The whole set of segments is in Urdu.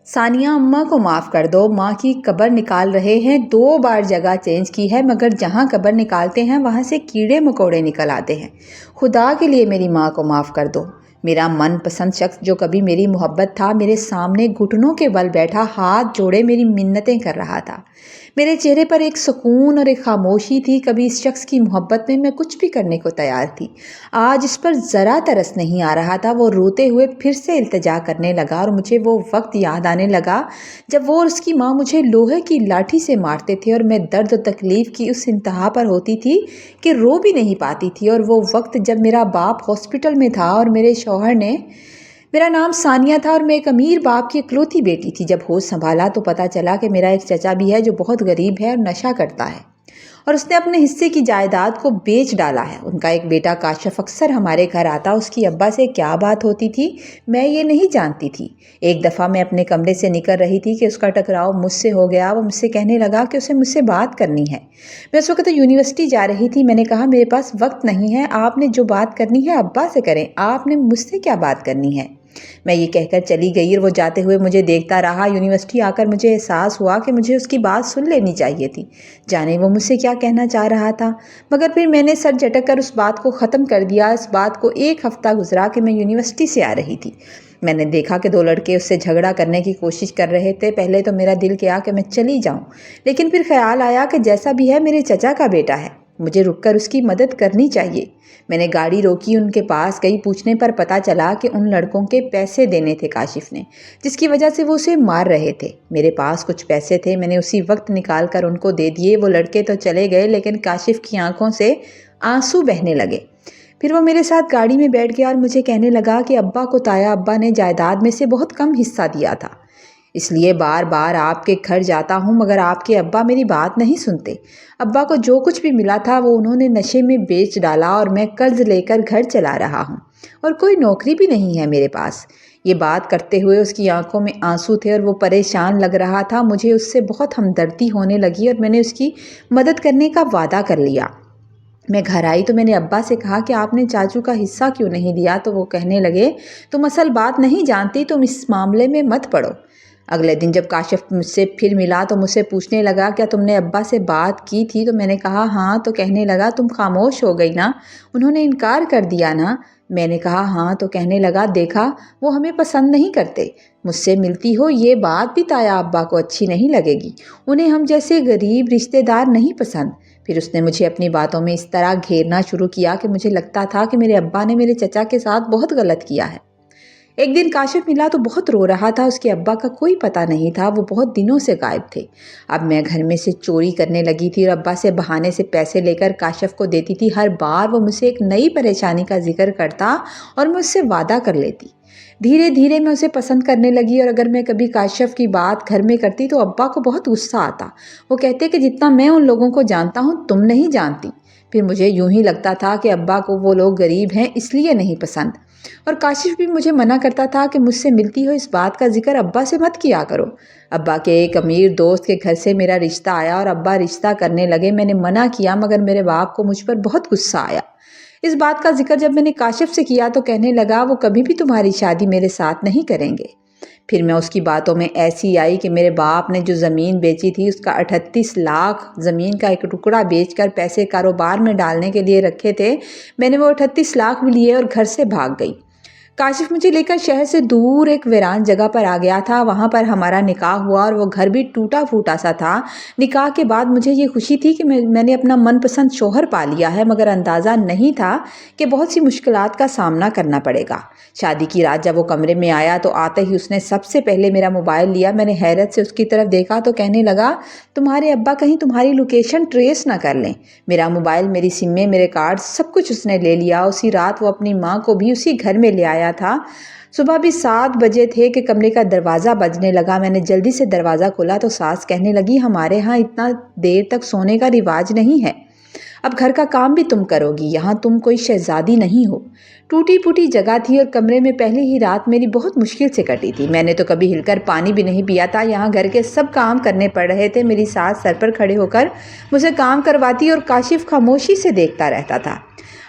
ثانیہ اماں کو معاف کر دو، ماں کی قبر نکال رہے ہیں، 2 بار جگہ چینج کی ہے مگر جہاں قبر نکالتے ہیں وہاں سے کیڑے مکوڑے نکل آتے ہیں۔ خدا کے لیے میری ماں کو معاف کر دو۔ میرا من پسند شخص جو کبھی میری محبت تھا میرے سامنے گھٹنوں کے بل بیٹھا، ہاتھ جوڑے میری منتیں کر رہا تھا۔ میرے چہرے پر ایک سکون اور ایک خاموشی تھی۔ کبھی اس شخص کی محبت میں کچھ بھی کرنے کو تیار تھی، آج اس پر ذرا ترس نہیں آ رہا تھا۔ وہ روتے ہوئے پھر سے التجا کرنے لگا اور مجھے وہ وقت یاد آنے لگا جب وہ اور اس کی ماں مجھے لوہے کی لاٹھی سے مارتے تھے اور میں درد و تکلیف کی اس انتہا پر ہوتی تھی کہ رو بھی نہیں پاتی تھی، اور وہ وقت جب میرا باپ ہاسپٹل میں تھا اور میرے شوہر نے، میرا نام ثانیہ تھا اور میں ایک امیر باپ کی اکلوتی بیٹی تھی۔ جب ہوش سنبھالا تو پتہ چلا کہ میرا ایک چچا بھی ہے جو بہت غریب ہے اور نشہ کرتا ہے، اور اس نے اپنے حصے کی جائیداد کو بیچ ڈالا ہے۔ ان کا ایک بیٹا کاشف اکثر ہمارے گھر آتا، اس کی ابا سے کیا بات ہوتی تھی میں یہ نہیں جانتی تھی۔ ایک دفعہ میں اپنے کمرے سے نکل رہی تھی کہ اس کا ٹکراؤ مجھ سے ہو گیا۔ وہ مجھ سے کہنے لگا کہ اسے مجھ سے بات کرنی ہے۔ میں اس وقت یونیورسٹی جا رہی تھی۔ میں نے کہا میرے پاس وقت نہیں ہے، آپ نے جو بات کرنی ہے ابا سے کریں، آپ نے مجھ سے کیا بات کرنی ہے؟ میں یہ کہہ کر چلی گئی اور وہ جاتے ہوئے مجھے دیکھتا رہا۔ یونیورسٹی آ کر مجھے احساس ہوا کہ مجھے اس کی بات سن لینی چاہیے تھی، جانے وہ مجھ سے کیا کہنا چاہ رہا تھا، مگر پھر میں نے سر جھٹک کر اس بات کو ختم کر دیا۔ اس بات کو 1 ہفتہ گزرا کہ میں یونیورسٹی سے آ رہی تھی۔ میں نے دیکھا کہ 2 لڑکے اس سے جھگڑا کرنے کی کوشش کر رہے تھے۔ پہلے تو میرا دل کیا کہ میں چلی جاؤں، لیکن پھر خیال آیا کہ جیسا بھی ہے میرے چچا کا بیٹا ہے، مجھے رک کر اس کی مدد کرنی چاہیے۔ میں نے گاڑی روکی، ان کے پاس گئی۔ پوچھنے پر پتہ چلا کہ ان لڑکوں کے پیسے دینے تھے کاشف نے، جس کی وجہ سے وہ اسے مار رہے تھے۔ میرے پاس کچھ پیسے تھے، میں نے اسی وقت نکال کر ان کو دے دیے۔ وہ لڑکے تو چلے گئے لیکن کاشف کی آنکھوں سے آنسو بہنے لگے۔ پھر وہ میرے ساتھ گاڑی میں بیٹھ گیا اور مجھے کہنے لگا کہ ابا کو تایا ابا نے جائیداد میں سے بہت کم حصہ دیا تھا، اس لیے بار بار آپ کے گھر جاتا ہوں، مگر آپ کے ابا میری بات نہیں سنتے۔ ابا کو جو کچھ بھی ملا تھا وہ انہوں نے نشے میں بیچ ڈالا اور میں قرض لے کر گھر چلا رہا ہوں، اور کوئی نوکری بھی نہیں ہے میرے پاس۔ یہ بات کرتے ہوئے اس کی آنکھوں میں آنسو تھے اور وہ پریشان لگ رہا تھا۔ مجھے اس سے بہت ہمدردی ہونے لگی اور میں نے اس کی مدد کرنے کا وعدہ کر لیا۔ میں گھر آئی تو میں نے ابا سے کہا کہ آپ نے چاچو کا حصہ کیوں نہیں دیا؟ تو وہ کہنے لگے تم اصل بات نہیں جانتی، تم اس معاملے میں مت پڑو۔ اگلے دن جب کاشف مجھ سے پھر ملا تو مجھ سے پوچھنے لگا کیا تم نے ابا سے بات کی تھی؟ تو میں نے کہا ہاں۔ تو کہنے لگا تم خاموش ہو گئی نا، انہوں نے انکار کر دیا نا؟ میں نے کہا ہاں۔ تو کہنے لگا دیکھا وہ ہمیں پسند نہیں کرتے، مجھ سے ملتی ہو یہ بات بھی تایا ابا کو اچھی نہیں لگے گی، انہیں ہم جیسے غریب رشتہ دار نہیں پسند۔ پھر اس نے مجھے اپنی باتوں میں اس طرح گھیرنا شروع کیا کہ مجھے لگتا تھا کہ میرے ابا نے میرے چچا کے ساتھ بہت غلط کیا ہے۔ ایک دن کاشف ملا تو بہت رو رہا تھا، اس کے ابا کا کوئی پتہ نہیں تھا، وہ بہت دنوں سے غائب تھے۔ اب میں گھر میں سے چوری کرنے لگی تھی اور ابا سے بہانے سے پیسے لے کر کاشف کو دیتی تھی۔ ہر بار وہ مجھ سے ایک نئی پریشانی کا ذکر کرتا اور میں اس سے وعدہ کر لیتی۔ دھیرے دھیرے میں اسے پسند کرنے لگی، اور اگر میں کبھی کاشف کی بات گھر میں کرتی تو ابا کو بہت غصہ آتا۔ وہ کہتے کہ جتنا میں ان لوگوں کو جانتا ہوں تم نہیں جانتی۔ پھر مجھے یوں ہی لگتا تھا کہ ابا کو وہ لوگ غریب ہیں اس لیے نہیں پسند، اور کاشف بھی مجھے منع کرتا تھا کہ مجھ سے ملتی ہو اس بات کا ذکر ابا سے مت کیا کرو۔ ابا کے ایک امیر دوست کے گھر سے میرا رشتہ آیا اور ابا رشتہ کرنے لگے۔ میں نے منع کیا مگر میرے باپ کو مجھ پر بہت غصہ آیا۔ اس بات کا ذکر جب میں نے کاشف سے کیا تو کہنے لگا وہ کبھی بھی تمہاری شادی میرے ساتھ نہیں کریں گے۔ پھر میں اس کی باتوں میں ایسی آئی کہ میرے باپ نے جو زمین بیچی تھی اس کا 38 لاکھ زمین کا ایک ٹکڑا بیچ کر پیسے کاروبار میں ڈالنے کے لیے رکھے تھے۔ میں نے وہ 38 لاکھ بھی لیے اور گھر سے بھاگ گئی۔ کاشف مجھے لے کر شہر سے دور ایک ویران جگہ پر آ گیا تھا، وہاں پر ہمارا نکاح ہوا اور وہ گھر بھی ٹوٹا پھوٹا سا تھا۔ نکاح کے بعد مجھے یہ خوشی تھی کہ میں نے اپنا من پسند شوہر پا لیا ہے، مگر اندازہ نہیں تھا کہ بہت سی مشکلات کا سامنا کرنا پڑے گا۔ شادی کی رات جب وہ کمرے میں آیا تو آتے ہی اس نے سب سے پہلے میرا موبائل لیا۔ میں نے حیرت سے اس کی طرف دیکھا تو کہنے لگا تمہارے ابا کہیں تمہاری لوکیشن ٹریس نہ کر لیں۔ میرا موبائل، میری سمیں، میرے کارڈ، سب کچھ اس نے لے لیا۔ اسی رات وہ اپنی ماں کو بھی اسی گھر میں لے آیا تھا۔ صبح بھی 7 بجے تھے کہ کمرے کا دروازہ بجنے لگا۔ میں نے جلدی سے دروازہ کھولا تو ساس کہنے لگی ہمارے ہاں اتنا دیر تک سونے کا رواج نہیں ہے، اب گھر کا کام بھی تم کرو گی، یہاں تم کوئی شہزادی نہیں ہو۔ ٹوٹی پھوٹی جگہ تھی اور کمرے میں پہلی ہی رات میری بہت مشکل سے کٹی تھی۔ میں نے تو کبھی ہل کر پانی بھی نہیں پیا تھا، یہاں گھر کے سب کام کرنے پڑ رہے تھے۔ میری ساس سر پر کھڑے ہو کر مجھے کام کرواتی اور کاشف خاموشی سے دیکھتا رہتا تھا۔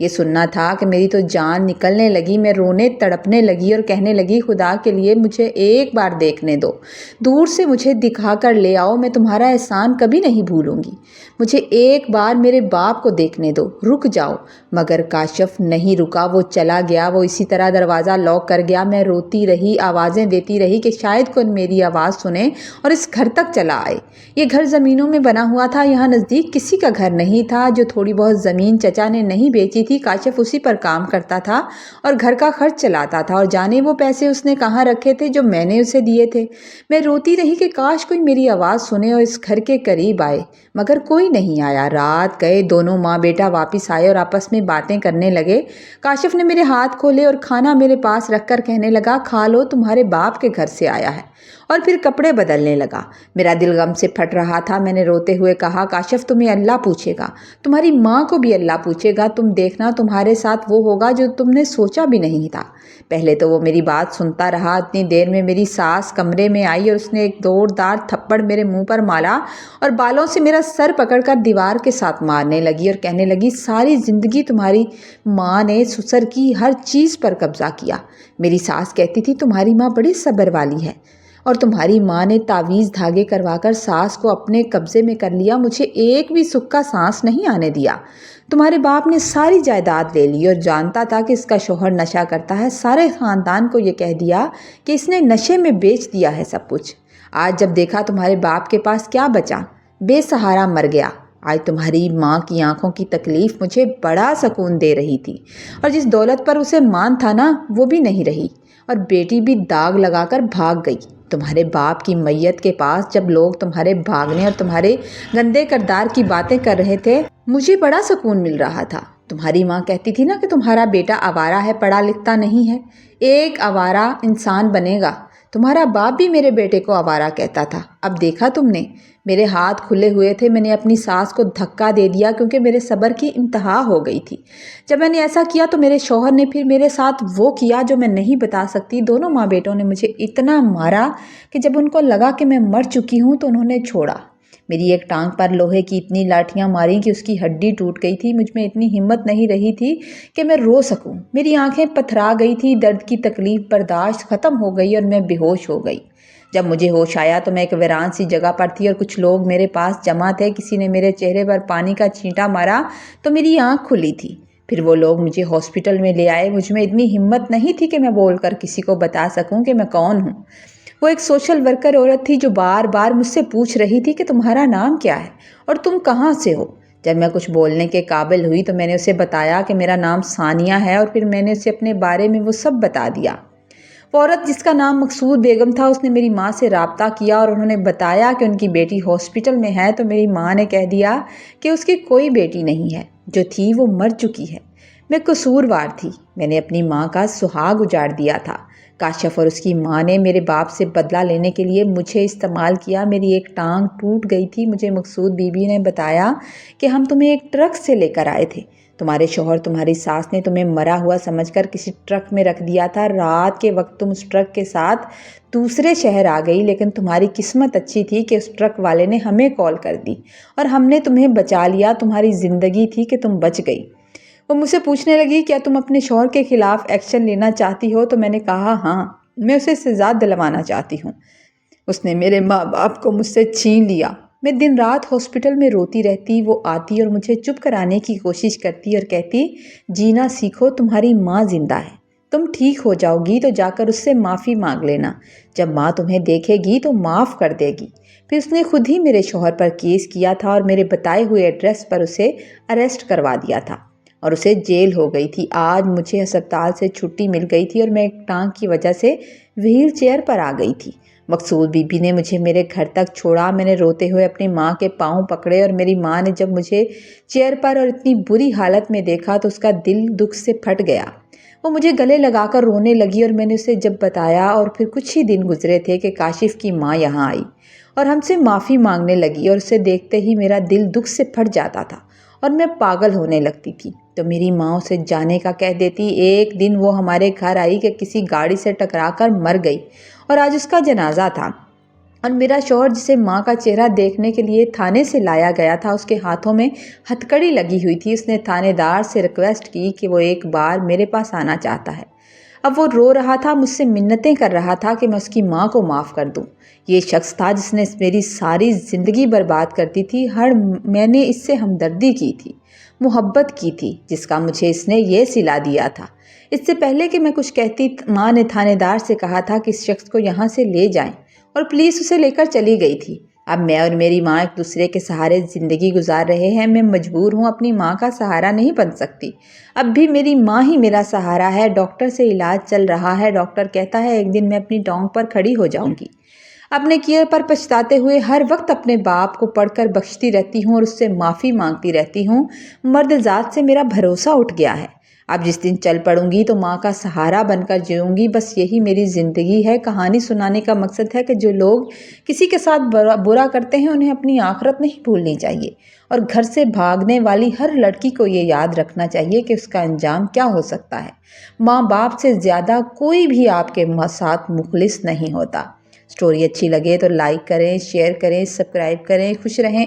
یہ سننا تھا کہ میری تو جان نکلنے لگی، میں رونے تڑپنے لگی اور کہنے لگی خدا کے لیے مجھے ایک بار دیکھنے دو، دور سے مجھے دکھا کر لے آؤ، میں تمہارا احسان کبھی نہیں بھولوں گی، مجھے ایک بار میرے باپ کو دیکھنے دو، رک جاؤ۔ مگر کاشف نہیں رکا، وہ چلا گیا، وہ اسی طرح دروازہ لاک کر گیا۔ میں روتی رہی، آوازیں دیتی رہی کہ شاید کوئی میری آواز سنے اور اس گھر تک چلا آئے۔ یہ گھر زمینوں میں بنا ہوا تھا، یہاں نزدیک کسی کا گھر نہیں تھا۔ جو تھوڑی بہت زمین چچا نے نہیں بیچی تھی، کاشف اسی پر کام کرتا تھا اور گھر کا خرچ چلاتا تھا، اور جانے وہ پیسے اس نے کہاں رکھے تھے جو میں نے اسے دیے تھے۔ میں روتی رہی کہ کاش کوئی میری آواز سنے اور اس گھر کے قریب آئے، مگر کوئی نہیں آیا۔ رات گئے، دونوں ماں بیٹا واپس آئے اور آپس میں باتیں کرنے لگے۔ کاشف نے میرے ہاتھ کھولے اور کھانا میرے پاس رکھ کر کہنے لگا، کھا لو، تمہارے باپ کے گھر سے آیا ہے، اور پھر کپڑے بدلنے لگا۔ میرا دل غم سے پھٹ رہا تھا۔ میں نے روتے ہوئے کہا، کاشف تمہیں اللہ پوچھے گا، تمہاری ماں کو بھی اللہ پوچھے گا، تم دیکھنا تمہارے ساتھ وہ ہوگا جو تم نے سوچا بھی نہیں تھا۔ پہلے تو وہ میری بات سنتا رہا۔ اتنی دیر میں میری ساس کمرے میں آئی اور اس نے ایک زوردار تھپڑ میرے منہ پر مارا اور بالوں سے میرا سر پکڑ کر دیوار کے ساتھ مارنے لگی اور کہنے لگی، ساری زندگی تمہاری ماں نے سسر کی ہر چیز پر قبضہ کیا۔ میری ساس کہتی تھی تمہاری ماں بڑی صبر والی ہے، اور تمہاری ماں نے تعویذ دھاگے کروا کر ساس کو اپنے قبضے میں کر لیا، مجھے ایک بھی سکھ کا سانس نہیں آنے دیا۔ تمہارے باپ نے ساری جائیداد لے لی اور جانتا تھا کہ اس کا شوہر نشہ کرتا ہے، سارے خاندان کو یہ کہہ دیا کہ اس نے نشے میں بیچ دیا ہے سب کچھ۔ آج جب دیکھا تمہارے باپ کے پاس کیا بچا، بے سہارا مر گیا۔ آج تمہاری ماں کی آنکھوں کی تکلیف مجھے بڑا سکون دے رہی تھی، اور جس دولت پر اسے مان تھا نا، وہ بھی نہیں رہی، اور بیٹی بھی داغ لگا کر بھاگ گئی۔ تمہارے باپ کی میت کے پاس جب لوگ تمہارے بھاگنے اور تمہارے گندے کردار کی باتیں کر رہے تھے، مجھے بڑا سکون مل رہا تھا۔ تمہاری ماں کہتی تھی نا کہ تمہارا بیٹا آوارہ ہے، پڑھا لکھتا نہیں ہے، ایک آوارہ انسان بنے گا۔ تمہارا باپ بھی میرے بیٹے کو آوارہ کہتا تھا۔ اب دیکھا تم نے، میرے ہاتھ کھلے ہوئے تھے، میں نے اپنی ساس کو دھکا دے دیا کیونکہ میرے صبر کی انتہا ہو گئی تھی۔ جب میں نے ایسا کیا تو میرے شوہر نے پھر میرے ساتھ وہ کیا جو میں نہیں بتا سکتی۔ دونوں ماں بیٹوں نے مجھے اتنا مارا کہ جب ان کو لگا کہ میں مر چکی ہوں تو انہوں نے چھوڑا۔ میری ایک ٹانگ پر لوہے کی اتنی لاٹھیاں ماری کہ اس کی ہڈی ٹوٹ گئی تھی۔ مجھ میں اتنی ہمت نہیں رہی تھی کہ میں رو سکوں۔ میری آنکھیں پتھرا گئی تھی، درد کی تکلیف برداشت ختم ہو گئی اور میں بے ہوش ہو گئی۔ جب مجھے ہوش آیا تو میں ایک ویران سی جگہ پر تھی اور کچھ لوگ میرے پاس جمع تھے۔ کسی نے میرے چہرے پر پانی کا چھینٹا مارا تو میری آنکھ کھلی تھی۔ پھر وہ لوگ مجھے ہاسپٹل میں لے آئے۔ مجھ میں اتنی ہمت نہیں تھی کہ میں بول کر کسی کو بتا سکوں کہ میں کون ہوں۔ وہ ایک سوشل ورکر عورت تھی جو بار بار مجھ سے پوچھ رہی تھی کہ تمہارا نام کیا ہے اور تم کہاں سے ہو۔ جب میں کچھ بولنے کے قابل ہوئی تو میں نے اسے بتایا کہ میرا نام ثانیہ ہے، اور پھر میں نے اسے اپنے بارے میں وہ سب بتا دیا۔ وہ عورت جس کا نام مقصود بیگم تھا، اس نے میری ماں سے رابطہ کیا اور انہوں نے بتایا کہ ان کی بیٹی ہاسپٹل میں ہے، تو میری ماں نے کہہ دیا کہ اس کی کوئی بیٹی نہیں ہے، جو تھی وہ مر چکی ہے۔ میں قصوروار تھی، میں نے اپنی ماں کا سہاگ اجاڑ دیا تھا۔ کاشف اور اس کی ماں نے میرے باپ سے بدلہ لینے کے لیے مجھے استعمال کیا۔ میری ایک ٹانگ ٹوٹ گئی تھی۔ مجھے مقصود بی بی نے بتایا کہ ہم تمہیں ایک ٹرک سے لے کر آئے تھے، تمہارے شوہر تمہاری ساس نے تمہیں مرا ہوا سمجھ کر کسی ٹرک میں رکھ دیا تھا۔ رات کے وقت تم اس ٹرک کے ساتھ دوسرے شہر آ گئی، لیکن تمہاری قسمت اچھی تھی کہ اس ٹرک والے نے ہمیں کال کر دی اور ہم نے تمہیں بچا لیا۔ تمہاری زندگی تھی کہ تم بچ گئی۔ وہ مجھ سے پوچھنے لگی، کیا تم اپنے شوہر کے خلاف ایکشن لینا چاہتی ہو؟ تو میں نے کہا ہاں، میں اسے سزا دلوانا چاہتی ہوں۔ اس نے میرے ماں باپ کو مجھ سے چھین لیا۔ میں دن رات ہاسپٹل میں روتی رہتی۔ وہ آتی اور مجھے چپ کرانے کی کوشش کرتی اور کہتی، جینا سیکھو، تمہاری ماں زندہ ہے، تم ٹھیک ہو جاؤ گی تو جا کر اس سے معافی مانگ لینا، جب ماں تمہیں دیکھے گی تو معاف کر دے گی۔ پھر اس نے خود ہی میرے شوہر پر کیس کیا تھا اور میرے بتائے ہوئے ایڈریس پر اسے اریسٹ کروا دیا تھا اور اسے جیل ہو گئی تھی۔ آج مجھے ہسپتال سے چھٹی مل گئی تھی اور میں ایک ٹانگ کی وجہ سے وہیل چیئر پر آ گئی تھی۔ مقصود بی بی نے مجھے میرے گھر تک چھوڑا۔ میں نے روتے ہوئے اپنی ماں کے پاؤں پکڑے اور میری ماں نے جب مجھے چیئر پر اور اتنی بری حالت میں دیکھا تو اس کا دل دکھ سے پھٹ گیا۔ وہ مجھے گلے لگا کر رونے لگی اور میں نے اسے جب بتایا، اور پھر کچھ ہی دن گزرے تھے کہ کاشف کی ماں یہاں آئی اور ہم سے معافی مانگنے لگی، اور اسے دیکھتے ہی میرا دل دکھ سے پھٹ جاتا تھا اور میں پاگل ہونے لگتی تھی۔ تو میری ماں اسے جانے کا کہہ دیتی۔ ایک دن وہ ہمارے گھر آئی کہ کسی گاڑی سے ٹکرا کر مر گئی اور آج اس کا جنازہ تھا۔ اور میرا شوہر جسے ماں کا چہرہ دیکھنے کے لیے تھانے سے لایا گیا تھا، اس کے ہاتھوں میں ہتھکڑی لگی ہوئی تھی۔ اس نے تھانے دار سے ریکویسٹ کی کہ وہ ایک بار میرے پاس آنا چاہتا ہے۔ اب وہ رو رہا تھا، مجھ سے منتیں کر رہا تھا کہ میں اس کی ماں کو معاف کر دوں۔ یہ شخص تھا جس نے میری ساری زندگی برباد کر دی تھی۔ میں نے اس سے ہمدردی کی تھی، محبت کی تھی، جس کا مجھے اس نے یہ صلہ دیا تھا۔ اس سے پہلے کہ میں کچھ کہتی، ماں نے تھانے دار سے کہا تھا کہ اس شخص کو یہاں سے لے جائیں، اور پولیس اسے لے کر چلی گئی تھی۔ اب میں اور میری ماں ایک دوسرے کے سہارے زندگی گزار رہے ہیں۔ میں مجبور ہوں، اپنی ماں کا سہارا نہیں بن سکتی۔ اب بھی میری ماں ہی میرا سہارا ہے۔ ڈاکٹر سے علاج چل رہا ہے۔ ڈاکٹر کہتا ہے ایک دن میں اپنی ٹانگ پر کھڑی ہو جاؤں گی۔ اپنے کیے پر پچھتاتے ہوئے ہر وقت اپنے باپ کو پڑھ کر بخشتی رہتی ہوں اور اس سے معافی مانگتی رہتی ہوں۔ مرد ذات سے میرا بھروسہ اٹھ گیا ہے۔ اب جس دن چل پڑوں گی تو ماں کا سہارا بن کر جیوں گی۔ بس یہی میری زندگی ہے۔ کہانی سنانے کا مقصد ہے کہ جو لوگ کسی کے ساتھ برا کرتے ہیں انہیں اپنی آخرت نہیں بھولنی چاہیے، اور گھر سے بھاگنے والی ہر لڑکی کو یہ یاد رکھنا چاہیے کہ اس کا انجام کیا ہو سکتا ہے۔ ماں باپ سے زیادہ کوئی بھی آپ کے ساتھ مخلص نہیں ہوتا۔ سٹوری اچھی لگے تو لائک کریں، شیئر کریں، سبسکرائب کریں۔ خوش رہیں۔